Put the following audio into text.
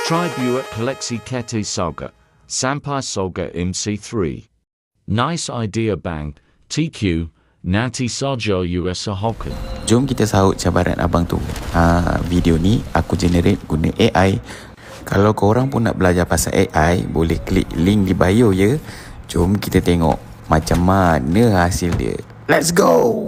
Tribe Uat Pelexi Kete Saga, Sampai Solga MC3. Nice idea bang, TQ, Nanti Sajo USA Hokan. Jom kita sahut cabaran abang tu. Video ni aku generate guna AI. Kalau korang pun nak belajar pasal AI, boleh klik link di bio ya. Jom kita tengok macam mana hasil dia. Let's go!